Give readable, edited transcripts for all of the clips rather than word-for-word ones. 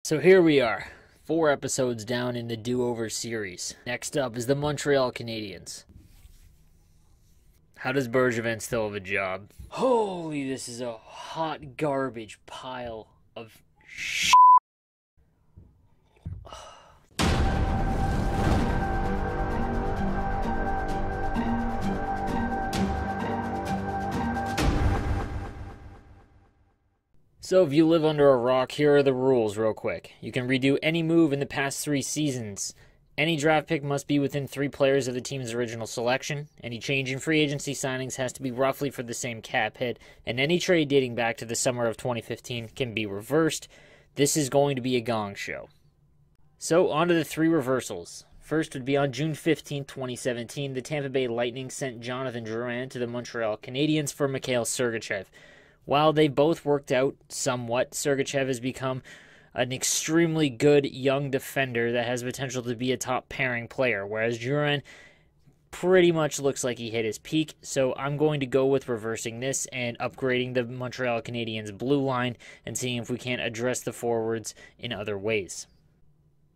So here we are, 4 episodes down in the Do-Over series. Next up is the Montreal Canadiens. How does Bergevin still have a job? Holy, this is a hot garbage pile of shit. So if you live under a rock, here are the rules real quick. You can redo any move in the past 3 seasons. Any draft pick must be within 3 players of the team's original selection. Any change in free agency signings has to be roughly for the same cap hit. And any trade dating back to the summer of 2015 can be reversed. This is going to be a gong show. So on to the 3 reversals. First would be on June 15, 2017, the Tampa Bay Lightning sent Jonathan Drouin to the Montreal Canadiens for Mikhail Sergachev. While they both worked out somewhat, Sergachev has become an extremely good young defender that has potential to be a top pairing player, whereas Drouin pretty much looks like he hit his peak. So I'm going to go with reversing this and upgrading the Montreal Canadiens blue line and seeing if we can't address the forwards in other ways.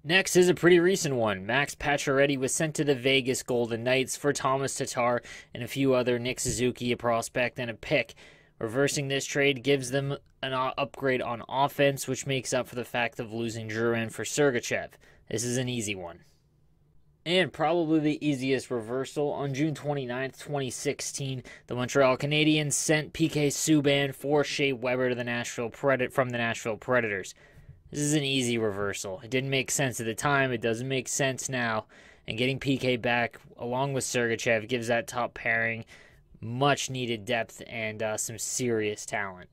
Next is a pretty recent one. Max Pacioretty was sent to the Vegas Golden Knights for Thomas Tatar and a few other Nick Suzuki, a prospect, and a pick. Reversing this trade gives them an upgrade on offense, which makes up for the fact of losing Drouin for Sergachev. This is an easy one. And probably the easiest reversal, on June 29th, 2016, the Montreal Canadiens sent PK Subban for Shea Weber to from the Nashville Predators. This is an easy reversal. It didn't make sense at the time. It doesn't make sense now. And getting PK back along with Sergachev gives that top pairing much needed depth and some serious talent.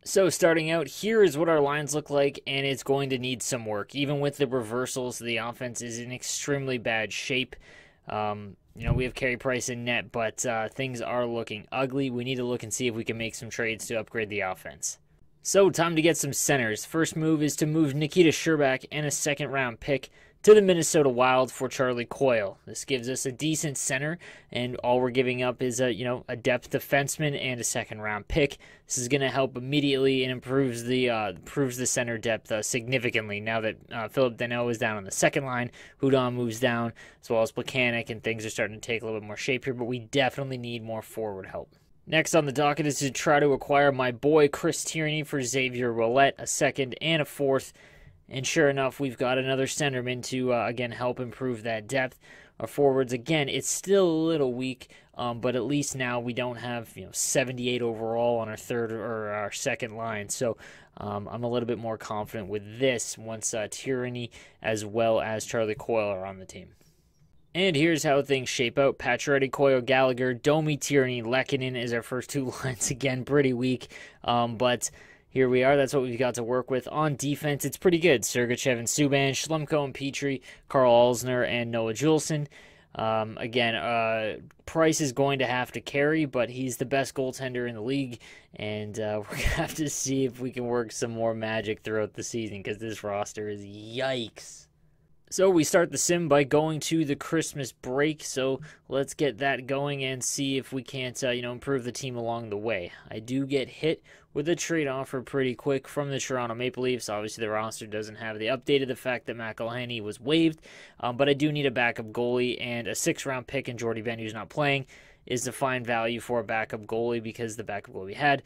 So starting out, here is what our lines look like, and it's going to need some work. Even with the reversals, the offense is in extremely bad shape. We have Carey Price in net, but things are looking ugly. We need to look and see if we can make some trades to upgrade the offense. So time to get some centers. First move is to move Nikita Scherbak and a second-round pick to the Minnesota Wild for Charlie Coyle. This gives us a decent center, and all we're giving up is a depth defenseman and a second-round pick. This is going to help immediately and improves the center depth significantly. Now that Philip Deneau is down on the second line, Hudon moves down, as well as Plekanec, and things are starting to take a little bit more shape here, but we definitely need more forward help. Next on the docket is to try to acquire my boy Chris Tierney for Xavier Ouellet, a second and a fourth. And sure enough, we've got another centerman to, again, help improve that depth. Our forwards, again, it's still a little weak, but at least now we don't have 78 overall on our third or our second line. So I'm a little bit more confident with this once Tierney as well as Charlie Coyle are on the team. And here's how things shape out. Pacioretty, Coyle, Gallagher, Domi, Tierney, Lehkonen is our first 2 lines. Again, pretty weak, but here we are. That's what we've got to work with. On defense, it's pretty good. Sergachev and Subban, Schlemko and Petrie, Carl Alsner and Noah Juleson. Price is going to have to carry, but he's the best goaltender in the league, and we're going to have to see if we can work some more magic throughout the season, because this roster is yikes. So we start the sim by going to the Christmas break, so let's get that going and see if we can't improve the team along the way. I do get hit with a trade offer pretty quick from the Toronto Maple Leafs. Obviously the roster doesn't have the update of the fact that McElhinney was waived, but I do need a backup goalie, and a 6th-round pick in Jordy Ben, who's not playing, is to find value for a backup goalie because the backup goalie we had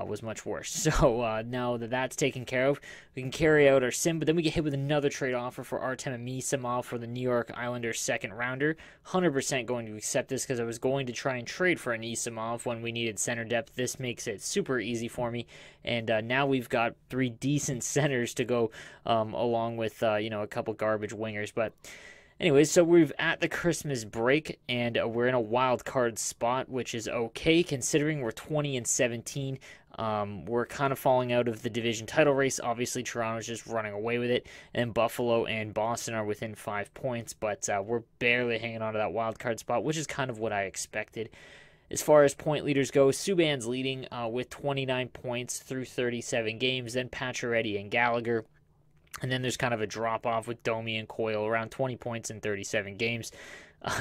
was much worse. So now that that's taken care of, we can carry out our sim, but then we get hit with another trade offer for Artem Anisimov for the New York Islanders 2nd-rounder. 100% going to accept this because I was going to try and trade for Anisimov when we needed center depth. This makes it super easy for me, and now we've got 3 decent centers to go along with a couple garbage wingers, but anyways, so we're at the Christmas break, and we're in a wild card spot, which is okay considering we're 20-17. We're kind of falling out of the division title race. Obviously, Toronto's just running away with it, and Buffalo and Boston are within 5 points, but we're barely hanging on to that wild card spot, which is kind of what I expected. As far as point leaders go, Subban's leading with 29 points through 37 games, then Pacioretty and Gallagher. And then there's kind of a drop-off with Domi and Coyle, around 20 points in 37 games.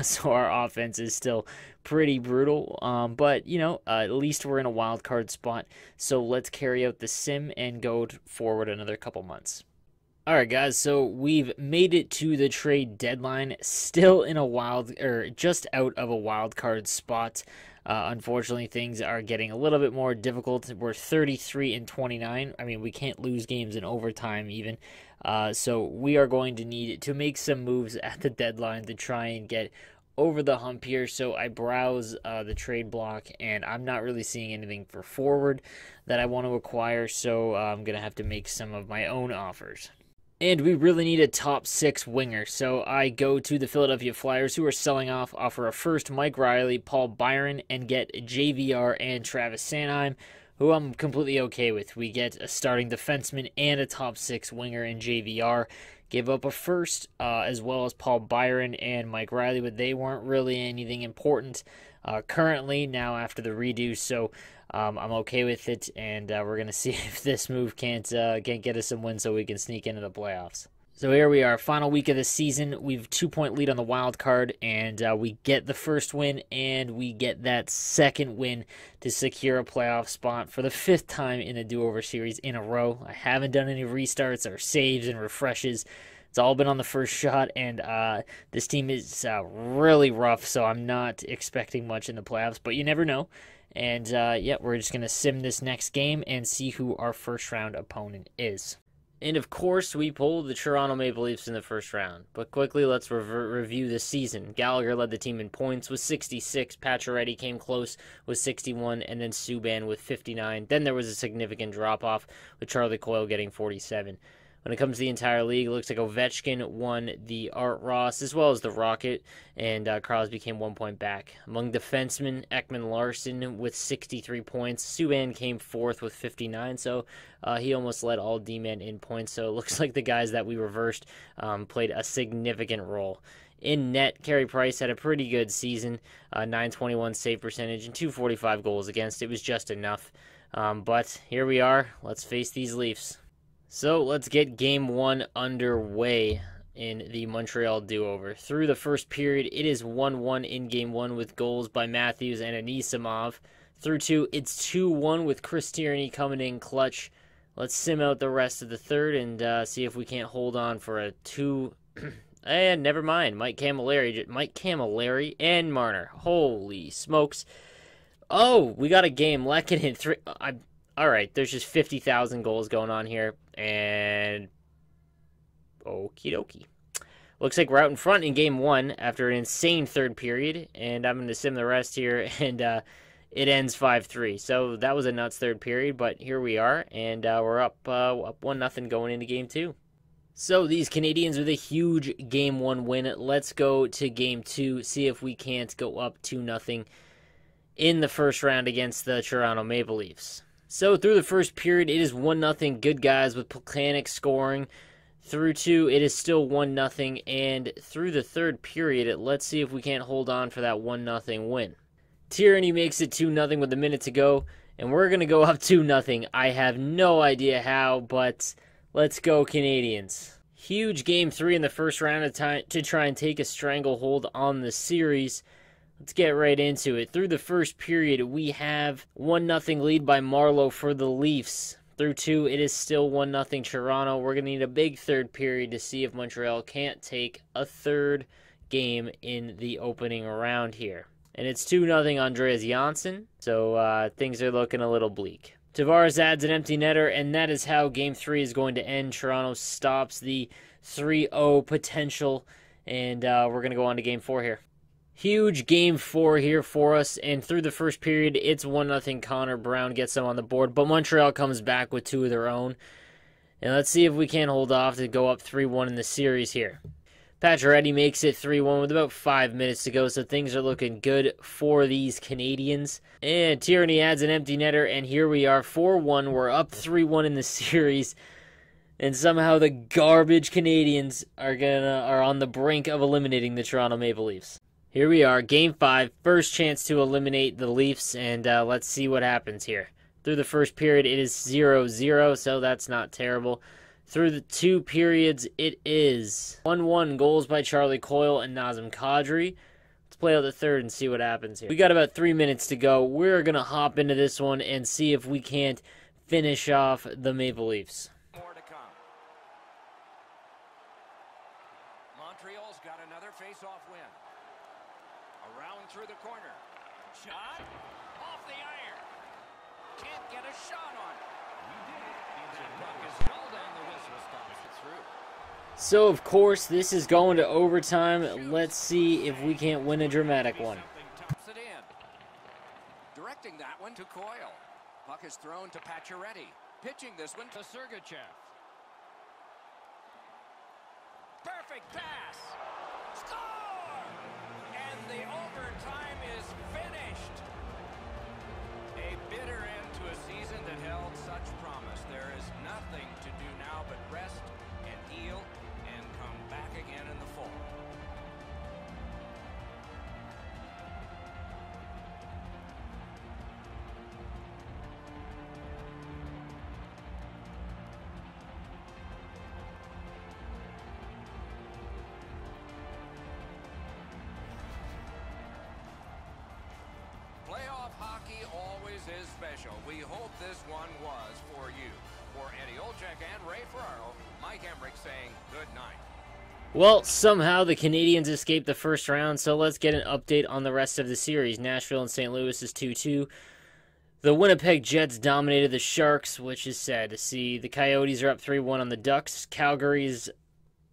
So our offense is still pretty brutal. But, at least we're in a wild card spot. So let's carry out the sim and go forward another couple months. All right, guys. So we've made it to the trade deadline, still in a wild, or just out of a wild card spot. Unfortunately, things are getting a little bit more difficult. We're 33 and 29. I mean, we can't lose games in overtime even. So we are going to need to make some moves at the deadline to try and get over the hump here. So I browse the trade block, and I'm not really seeing anything for forward that I want to acquire. So I'm gonna have to make some of my own offers. And we really need a top six winger. So I go to the Philadelphia Flyers, who are selling off, offer a first Mike Riley, Paul Byron, and get JVR and Travis Sanheim, who I'm completely okay with. We get a starting defenseman and a top six winger in JVR. Give up a first, as well as Paul Byron and Mike Riley, but they weren't really anything important currently now after the redo. So I'm okay with it, and we're going to see if this move can't get us some wins so we can sneak into the playoffs. So here we are, final week of the season. We've 2-point lead on the wild card, and we get the first win, and we get that second win to secure a playoff spot for the fifth time in the do-over series in a row. I haven't done any restarts or saves and refreshes. It's all been on the first shot, and this team is really rough, so I'm not expecting much in the playoffs, but you never know. And, yeah, we're just going to sim this next game and see who our first-round opponent is. And, of course, we pulled the Toronto Maple Leafs in the first round. But quickly, let's review this season. Gallagher led the team in points with 66. Pacioretty came close with 61, and then Subban with 59. Then there was a significant drop-off with Charlie Coyle getting 47. When it comes to the entire league, it looks like Ovechkin won the Art Ross as well as the Rocket, and Crosby came 1 point back. Among defensemen, Ekman-Larsson with 63 points. Subban came fourth with 59, so he almost led all D-men in points. So it looks like the guys that we reversed played a significant role. In net, Carey Price had a pretty good season, 921 save percentage and 245 goals against. It was just enough. But here we are. Let's face these Leafs. So let's get Game 1 underway in the Montreal do-over. Through the first period, it is 1-1 in Game 1 with goals by Matthews and Anisimov. Through 2, it's 2-1 with Chris Tierney coming in clutch. Let's sim out the rest of the third and see if we can't hold on for a 2... And never mind, Mike Camilleri and Marner. Holy smokes. Oh, we got a game. Lehkonen 3... All right, there's just 50,000 goals going on here, and okie dokie. Looks like we're out in front in Game 1 after an insane third period, and I'm going to sim the rest here, and it ends 5-3. So that was a nuts third period, but here we are, and we're up 1-0 going into Game 2. So these Canadiens with a huge Game 1 win. Let's go to Game 2, see if we can't go up 2-0 in the first round against the Toronto Maple Leafs. So through the first period, it is 1-0 good guys with Plekanec scoring. Through 2, it is still 1-0. And through the third period, let's see if we can't hold on for that 1-0 win. Tierney makes it 2-0 with a minute to go. And we're going to go up 2-0. I have no idea how, but let's go Canadiens. Huge Game 3 in the first round to try and take a stranglehold on the series. Let's get right into it. Through the first period, we have 1-0 lead by Marleau for the Leafs. Through 2, it is still 1-0 Toronto. We're going to need a big third period to see if Montreal can't take a third game in the opening round here. And it's 2-0 Andreas Janssen, so things are looking a little bleak. Tavares adds an empty netter, and that is how Game 3 is going to end. Toronto stops the 3-0 potential, and we're going to go on to Game 4 here. Huge Game 4 here for us, and through the first period, it's 1-0 Connor Brown gets them on the board, but Montreal comes back with 2 of their own. And let's see if we can hold off to go up 3-1 in the series here. Pacioretty makes it 3-1 with about 5 minutes to go, so things are looking good for these Canadiens. And Tierney adds an empty netter, and here we are, 4-1. We're up 3-1 in the series. And somehow the garbage Canadiens are on the brink of eliminating the Toronto Maple Leafs. Here we are, Game 5, first chance to eliminate the Leafs, and let's see what happens here. Through the first period, it is 0-0, so that's not terrible. Through the 2 periods, it is 1-1 goals by Charlie Coyle and Nazem Kadri. Let's play out the third and see what happens here. We got about 3 minutes to go. We're going to hop into this one and see if we can't finish off the Maple Leafs. Montreal's got another face-off win. Around through the corner. Shot. Off the iron. Can't get a shot on it. That puck is held on the whistle. Stops it through. So, of course, this is going to overtime. Let's see if we can't win a dramatic one. Tops it in. Directing that one to Coyle. Puck is thrown to Pacioretty. Pitching this one to Sergachev. Perfect pass. Score! And the overtime is finished. A bitter end to a season that held such promise. There is nothing to do now but rest and heal and come back again in the fall. Playoff hockey always is special. We hope this one was for you. For Eddie Olczyk and Ray Ferraro, Mike Emmerich saying good night. Well, somehow the Canadiens escaped the first round, so let's get an update on the rest of the series. Nashville and St. Louis is 2-2. The Winnipeg Jets dominated the Sharks, which is sad to see. The Coyotes are up 3-1 on the Ducks. Calgary's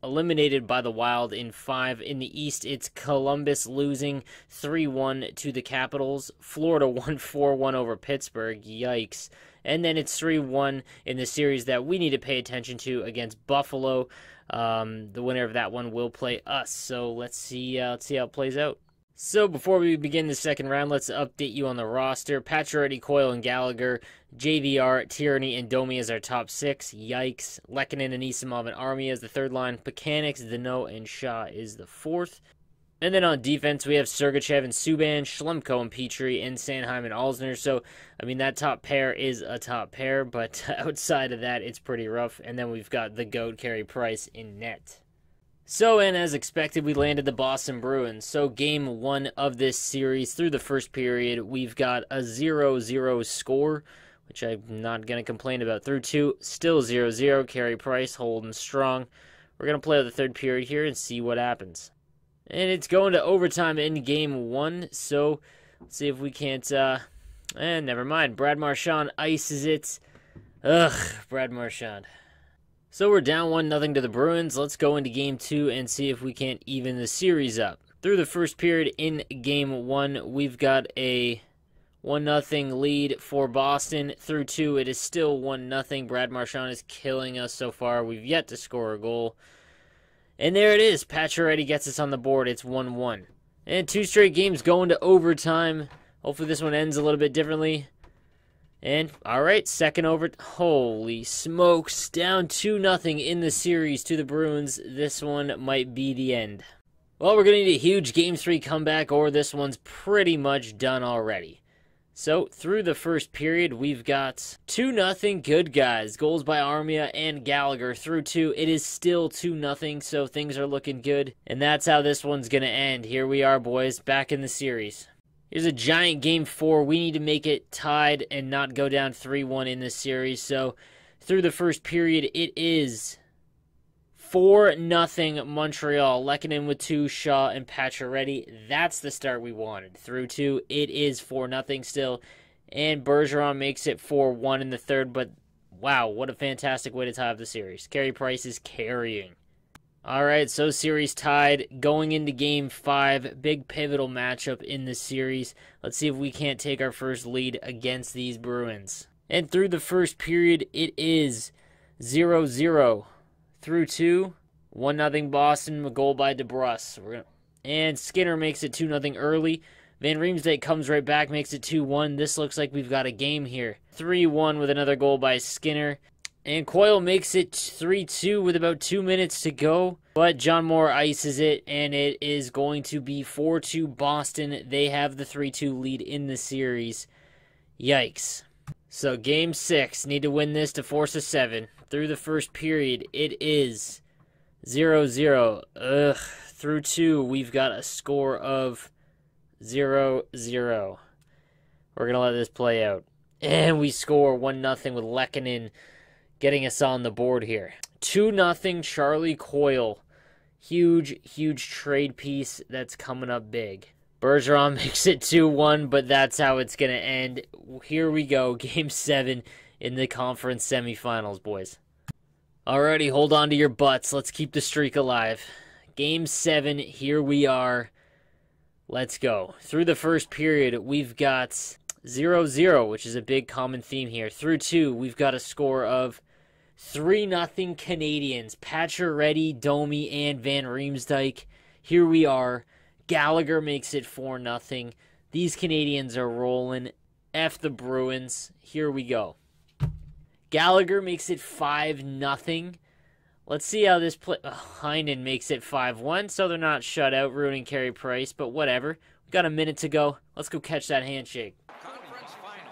eliminated by the Wild in 5. In the East, it's Columbus losing 3-1 to the Capitals. Florida won 4-1 over Pittsburgh. Yikes. And then it's 3-1 in the series that we need to pay attention to against Buffalo. The winner of that one will play us. So let's see how it plays out. So before we begin the second round, let's update you on the roster. Pacioretty, Coyle, and Gallagher. JVR, Tierney, and Domi as our top 6. Yikes. Lehkonen, Anisimov, and Armia as the third line. Pekanex, Deneau, and Shaw is the fourth. And then on defense, we have Sergachev and Subban, Schlemko and Petrie, and Sanheim and Alzner. So, I mean, that top pair is a top pair, but outside of that, it's pretty rough. And then we've got the GOAT Carey Price in net. So, and as expected, we landed the Boston Bruins. So, game 1 of this series, through the first period, we've got a 0-0 score, which I'm not going to complain about. Through 2, still 0-0, Carey Price holding strong. We're going to play out the third period here and see what happens. And it's going to overtime in game 1, so let's see if we can't, never mind. Brad Marchand ices it. Ugh, Brad Marchand. So we're down 1-0 to the Bruins. Let's go into game 2 and see if we can't even the series up. Through the first period in game 1, we've got a 1-0 lead for Boston. Through 2, it is still 1-0. Brad Marchand is killing us so far. We've yet to score a goal. And there it is. Pacioretty gets us on the board. It's 1-1. And 2 straight games going to overtime. Hopefully this one ends a little bit differently. And, alright, second over. Holy smokes. Down 2-0 in the series to the Bruins. This one might be the end. Well, we're going to need a huge Game 3 comeback, or this one's pretty much done already. So, through the first period, we've got 2-0 good guys. Goals by Armia and Gallagher. Through 2, it is still 2-0, so things are looking good. And that's how this one's going to end. Here we are, boys, back in the series. Here's a giant Game 4. We need to make it tied and not go down 3-1 in this series. So, through the first period, it is 4-0 Montreal. Lehkonen with 2, Shaw and Pacioretty. That's the start we wanted. Through 2, it is 4-0 still. And Bergeron makes it 4-1 in the third. But wow, what a fantastic way to tie up the series. Carey Price is carrying. Alright, so series tied. Going into Game 5. Big pivotal matchup in this series. Let's see if we can't take our first lead against these Bruins. And through the first period, it is 0-0. Through 2, 1-0 Boston, a goal by DeBrusk. And Skinner makes it 2-0 early. Van Riemsdyk comes right back, makes it 2-1. This looks like we've got a game here. 3-1 with another goal by Skinner. And Coyle makes it 3-2 with about 2 minutes to go. But John Moore ices it, and it is going to be 4-2 Boston. They have the 3-2 lead in the series. Yikes. So Game 6, need to win this to force a 7. Through the first period, it is 0-0. Ugh. Through 2, we've got a score of 0-0. We're going to let this play out. And we score 1-0 with Lehkonen getting us on the board here. 2-0 Charlie Coyle Huge trade piece that's coming up big. Bergeron makes it 2-1, but that's how it's going to end. Here we go, Game 7 in the conference semifinals, boys. Alrighty, hold on to your butts. Let's keep the streak alive. Game 7, here we are. Let's go. Through the first period, we've got 0-0, which is a big common theme here. Through 2, we've got a score of 3-0 Canadiens. Pacioretty, Domi, and Van Riemsdyk. Here we are. Gallagher makes it 4-0. These Canadiens are rolling. F the Bruins. Here we go. Gallagher makes it 5-0. Let's see how this play. Heinen makes it 5-1, so they're not shut out, ruining Carey Price, but whatever. We've got a minute to go. Let's go catch that handshake. Conference final.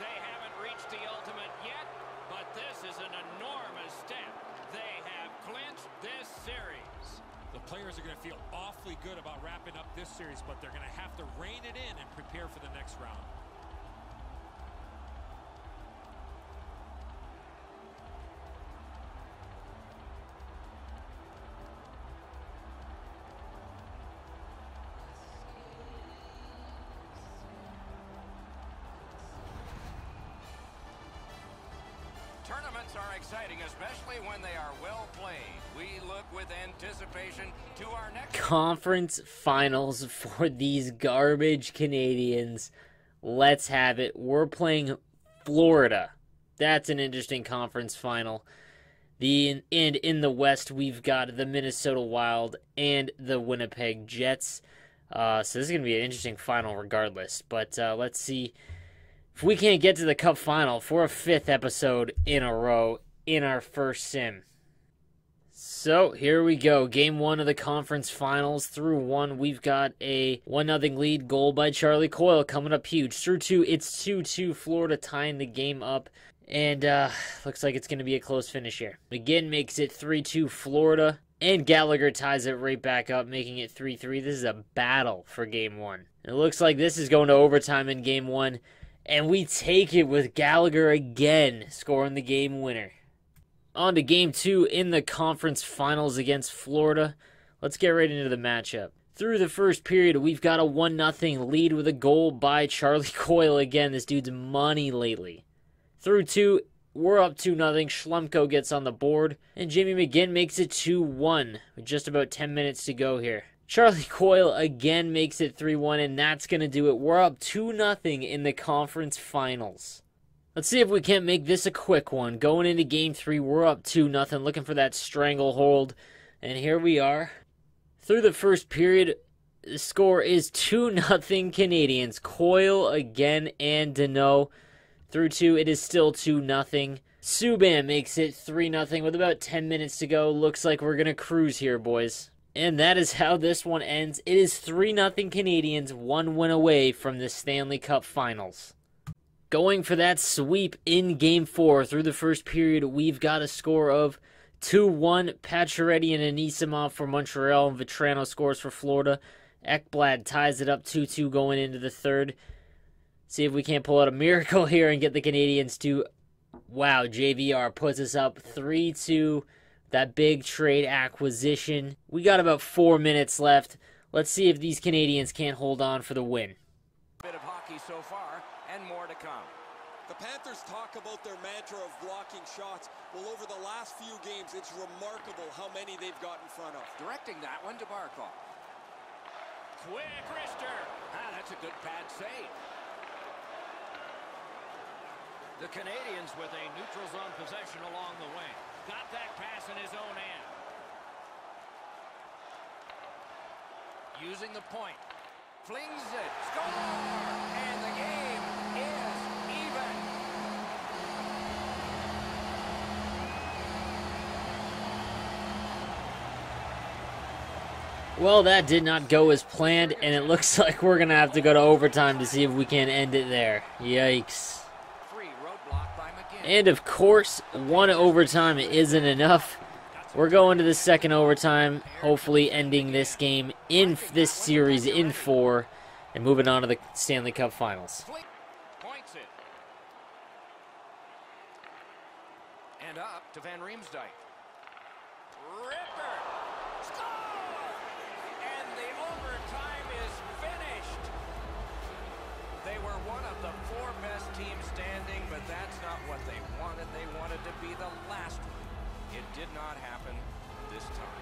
They haven't reached the ultimate yet, but this is an enormous step. They have clinched this series. The players are going to feel awfully good about wrapping up this series, but they're going to have to rein it in and prepare for the next round. Tournaments are exciting, especially when they are well played. We look with anticipation to our next Conference finals for these garbage Canadiens. Let's have it. We're playing Florida. That's an interesting conference final. And in the West, we've got the Minnesota Wild and the Winnipeg Jets. So this is going to be an interesting final regardless. But let's see if we can't get to the Cup final for a 5th episode in a row in our first sim. So here we go. Game 1 of the conference finals. Through 1, we've got a 1-0 lead, goal by Charlie Coyle coming up huge. Through 2, it's 2-2, Florida tying the game up. And looks like it's going to be a close finish here. McGinn makes it 3-2 Florida. And Gallagher ties it right back up, making it 3-3. This is a battle for Game 1. It looks like this is going to overtime in Game 1. And we take it with Gallagher again scoring the game winner. On to Game 2 in the conference finals against Florida. Let's get right into the matchup. Through the first period, we've got a 1-0 lead with a goal by Charlie Coyle. Again, this dude's money lately. Through 2, we're up 2-0. Schlemko gets on the board. And Jamie McGinn makes it 2-1 with just about 10 minutes to go here. Charlie Coyle again makes it 3-1, and that's going to do it. We're up 2-0 in the conference finals. Let's see if we can't make this a quick one. Going into Game 3, we're up 2-0, looking for that stranglehold. And here we are. Through the first period, the score is 2-0 Canadiens. Coyle again and Deneau. Through 2, it is still 2-0. Subban makes it 3-0 with about 10 minutes to go. Looks like we're going to cruise here, boys. And that is how this one ends. It is 3-0 Canadiens, 1 win away from the Stanley Cup Finals. Going for that sweep in Game 4. Through the first period, we've got a score of 2-1. Pacioretty and Anisimov for Montreal, and Vetrano scores for Florida. Ekblad ties it up 2-2 going into the third. See if we can't pull out a miracle here and get the Canadiens to... Wow, JVR puts us up 3-2. That big trade acquisition. We got about 4 minutes left. Let's see if these Canadiens can't hold on for the win. bit of hockey so far, and more to come. The Panthers talk about their mantra of blocking shots. Well, over the last few games, it's remarkable how many they've got in front of. Directing that one to Barkov. Quick wrister. That's a good pad save. The Canadiens with a neutral zone possession along the wing. Got that pass in his own end. Using the point. Flings it. Score! And the game is even. Well, that did not go as planned, and it looks like we're going to have to go to overtime to see if we can end it there. Yikes. And of course, one overtime isn't enough. We're going to the second overtime, hopefully ending this game in this series in 4 and moving on to the Stanley Cup Finals. And up to Van Riemsdyk. Ripper! Score! And the overtime is finished. They were one of the 4 best teams standing, but that's not what they wanted. They wanted to be the last one. It did not happen this time.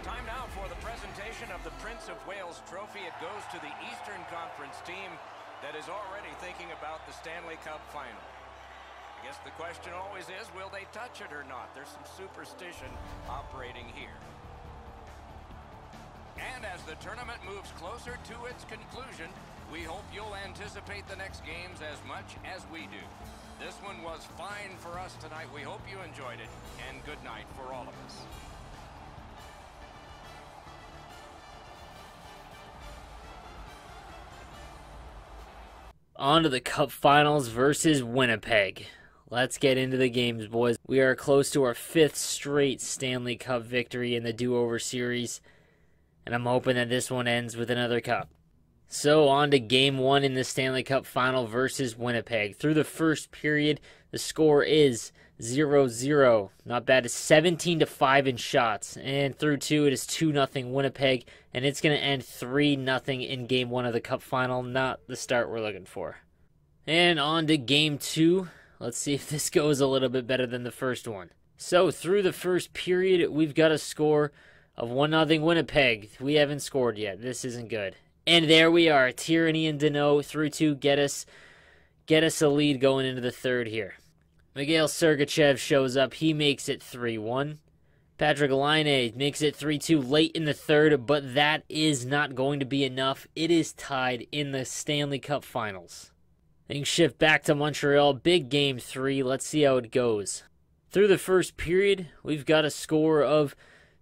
Time now for the presentation of the Prince of Wales Trophy. It goes to the Eastern Conference team that is already thinking about the Stanley Cup final. I guess the question always is, will they touch it or not? There's some superstition operating here. And as the tournament moves closer to its conclusion, we hope you'll anticipate the next games as much as we do. This one was fine for us tonight. We hope you enjoyed it, and good night for all of us. On to the Cup Finals versus Winnipeg. Let's get into the games, boys. We are close to our 5th straight Stanley Cup victory in the do-over series, and I'm hoping that this one ends with another cup. So on to Game 1 in the Stanley Cup Final versus Winnipeg. Through the first period, the score is 0-0. Not bad. It's 17-5 in shots. And through 2, it is 2-0 Winnipeg, and it's going to end 3-0 in Game 1 of the Cup Final. Not the start we're looking for. And on to Game 2. Let's see if this goes a little bit better than the first one. So, through the first period, we've got a score of 1-0 Winnipeg. We haven't scored yet. This isn't good. And there we are. Tyranny and Danault through 2 get us a lead going into the third here. Mikhail Sergachev shows up. He makes it 3-1. Patrick Laine makes it 3-2 late in the third, but that is not going to be enough. It is tied in the Stanley Cup Finals. Things shift back to Montreal. Big Game 3. Let's see how it goes. Through the first period, we've got a score of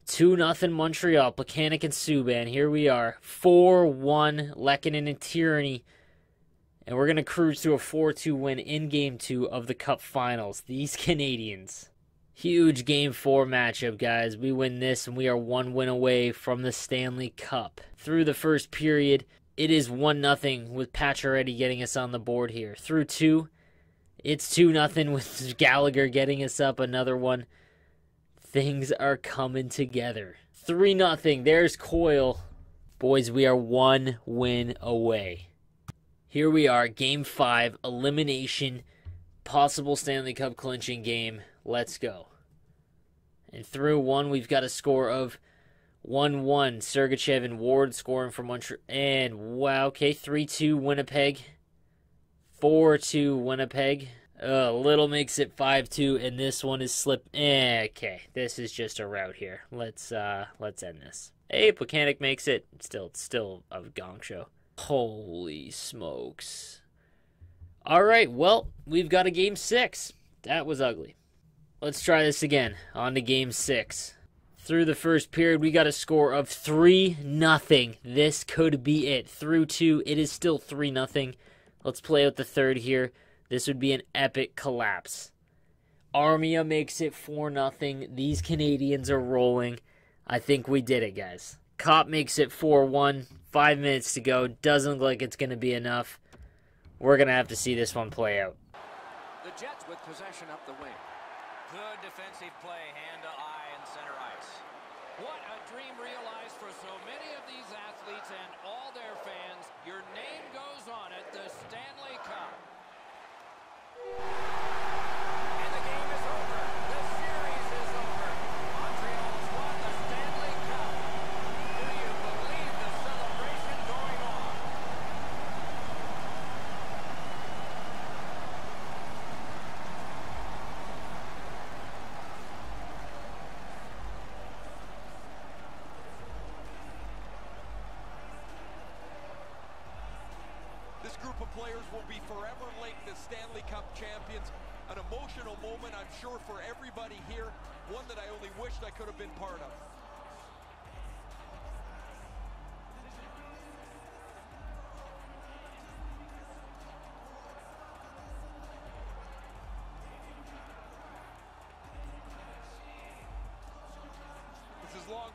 2-0 Montreal. Plekanec and Subban. Here we are. 4-1 Lehkonen and Tyranny. And we're going to cruise to a 4-2 win in Game 2 of the Cup Finals. These Canadiens. Huge Game 4 matchup, guys. We win this, and we are 1 win away from the Stanley Cup. Through the first period, it is 1-0 with Pacioretty getting us on the board here. Through 2, it's 2-0 with Gallagher getting us up another one. Things are coming together. 3-0. There's Coyle. Boys, we are 1 win away. Here we are, Game 5, elimination, possible Stanley Cup clinching game. Let's go. And through 1, we've got a score of 1-1. Sergachev and Ward scoring for Montreal. And, wow, okay, 3-2 Winnipeg. 4-2 Winnipeg. Little makes it 5-2, and this one is okay, this is just a rout here. Let's end this. Hey, Plekanec makes it. It's still a gong show. Holy smokes. All right, well, we've got a Game 6. That was ugly. Let's try this again. On to Game 6. Through the first period, we got a score of 3-0. This could be it. Through 2, it is still 3-0. Let's play out the third here. This would be an epic collapse. Armia makes it 4-0. These Canadiens are rolling. I think we did it, guys. Kopp makes it 4-1. 5 minutes to go. Doesn't look like it's going to be enough. We're going to have to see this one play out. The Jets with possession up the wing. Good defensive play, hand to eye and center ice. What a dream realized for so many of these athletes and all their fans. Your name goes on it, the Stanley Cup. And the game is over. The series is over. Montreal's won the Stanley Cup. Do you believe the celebration going on? This group of players will be forever linked as Stanley Cup champions. An emotional moment, I'm sure, for everybody here. One that I only wished I could have been part of.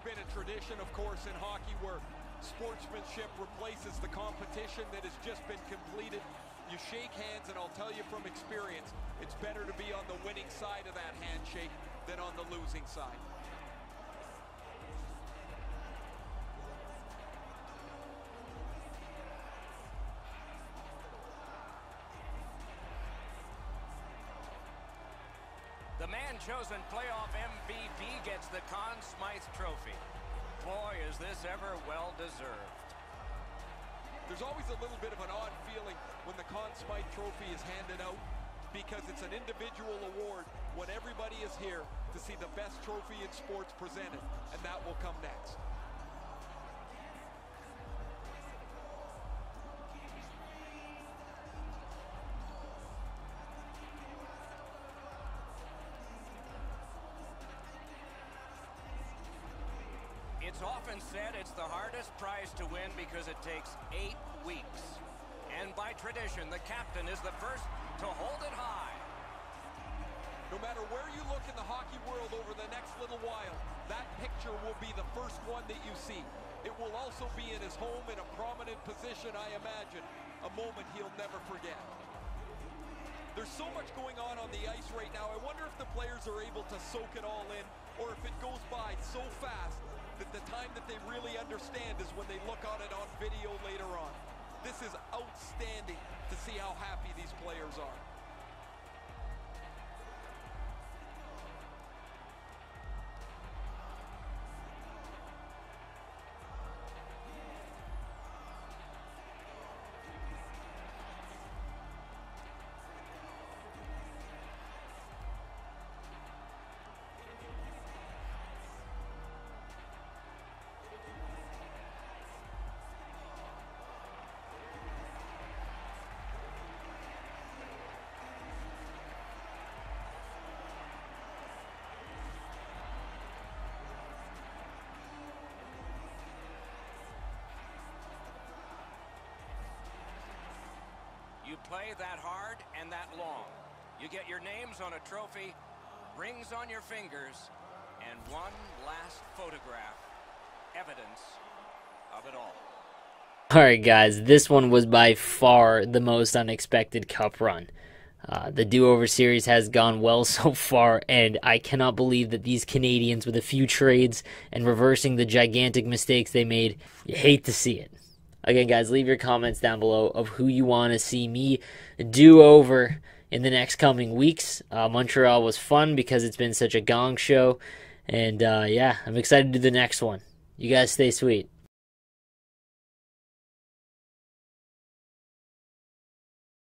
been a tradition, of course, in hockey where sportsmanship replaces the competition that has just been completed. You shake hands, and I'll tell you from experience, it's better to be on the winning side of that handshake than on the losing side. The man-chosen playoff MVP gets the Conn Smythe Trophy. Boy, is this ever well-deserved. There's always a little bit of an odd feeling when the Conn Smythe Trophy is handed out because it's an individual award when everybody is here to see the best trophy in sports presented, and that will come next. It's often said it's the hardest prize to win because it takes 8 weeks. And by tradition, the captain is the first to hold it high. No matter where you look in the hockey world over the next little while, that picture will be the first one that you see. It will also be in his home in a prominent position, I imagine, a moment he'll never forget. There's so much going on the ice right now. I wonder if the players are able to soak it all in, or if it goes by so fast that the time that they really understand is when they look on it on video later on. This is outstanding to see how happy these players are. You play that hard and that long. You get your names on a trophy, rings on your fingers, and one last photograph. Evidence of it all. Alright guys, this one was by far the most unexpected cup run. The do-over series has gone well so far, and I cannot believe that these Canadiens, with a few trades and reversing the gigantic mistakes they made, you hate to see it. Again, guys, leave your comments down below of who you want to see me do over in the next coming weeks. Montreal was fun because it's been such a gong show. And, yeah, I'm excited to do the next one. You guys stay sweet.